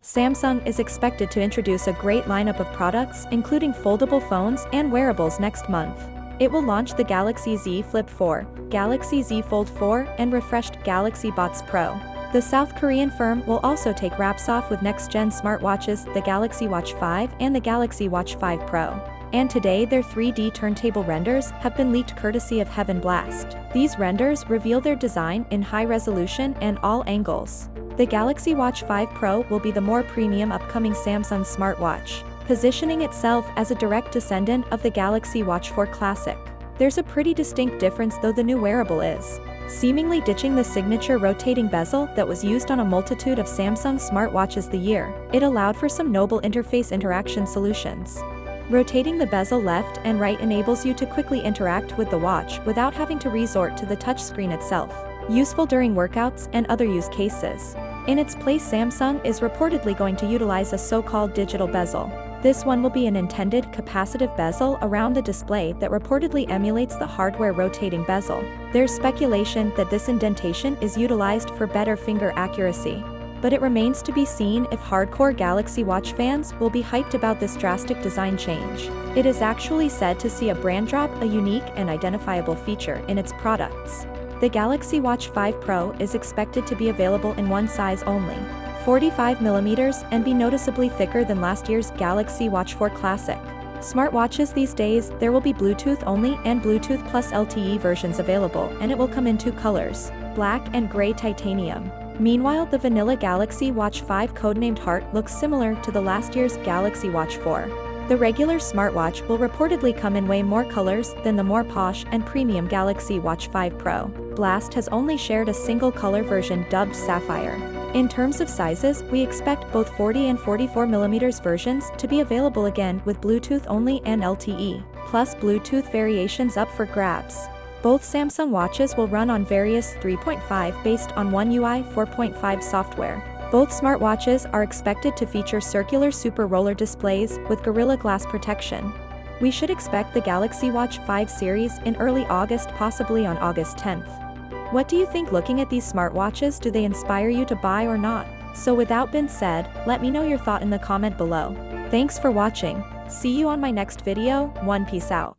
Samsung is expected to introduce a great lineup of products including foldable phones and wearables next month. It will launch the Galaxy Z Flip 4, Galaxy Z Fold 4, and refreshed Galaxy Buds Pro. The South Korean firm will also take wraps off with next-gen smartwatches, the Galaxy Watch 5 and the Galaxy Watch 5 Pro. And today their 3D turntable renders have been leaked courtesy of Heaven Blast. These renders reveal their design in high resolution and all angles. The Galaxy Watch 5 Pro will be the more premium upcoming Samsung smartwatch, positioning itself as a direct descendant of the Galaxy Watch 4 Classic. There's a pretty distinct difference though. The new wearable is seemingly ditching the signature rotating bezel that was used on a multitude of Samsung smartwatches the year. It allowed for some noble interface interaction solutions. Rotating the bezel left and right enables you to quickly interact with the watch without having to resort to the touchscreen itself, useful during workouts and other use cases. In its place, Samsung is reportedly going to utilize a so-called digital bezel. This one will be an intended capacitive bezel around the display that reportedly emulates the hardware rotating bezel. There's speculation that this indentation is utilized for better finger accuracy, but it remains to be seen if hardcore Galaxy Watch fans will be hyped about this drastic design change. It is actually said to see a brand drop, a unique and identifiable feature in its products. The Galaxy Watch 5 Pro is expected to be available in one size only, 45mm, and be noticeably thicker than last year's Galaxy Watch 4 Classic. Smartwatches these days, there will be Bluetooth only and Bluetooth plus LTE versions available, and it will come in two colors, black and gray titanium. Meanwhile, the vanilla Galaxy Watch 5 codenamed Heart looks similar to the last year's Galaxy Watch 4. The regular smartwatch will reportedly come in way more colors than the more posh and premium Galaxy Watch 5 Pro. Blast has only shared a single color version dubbed Sapphire. In terms of sizes, we expect both 40 and 44mm versions to be available again, with Bluetooth only and LTE, plus Bluetooth variations up for grabs. Both Samsung watches will run on various 3.5 based on One UI 4.5 software. Both smartwatches are expected to feature circular Super Roller displays with Gorilla Glass protection. We should expect the Galaxy Watch 5 series in early August, possibly on August 10th. What do you think? Looking at these smartwatches, do they inspire you to buy or not? So without being said, let me know your thought in the comment below. Thanks for watching. See you on my next video. Peace out.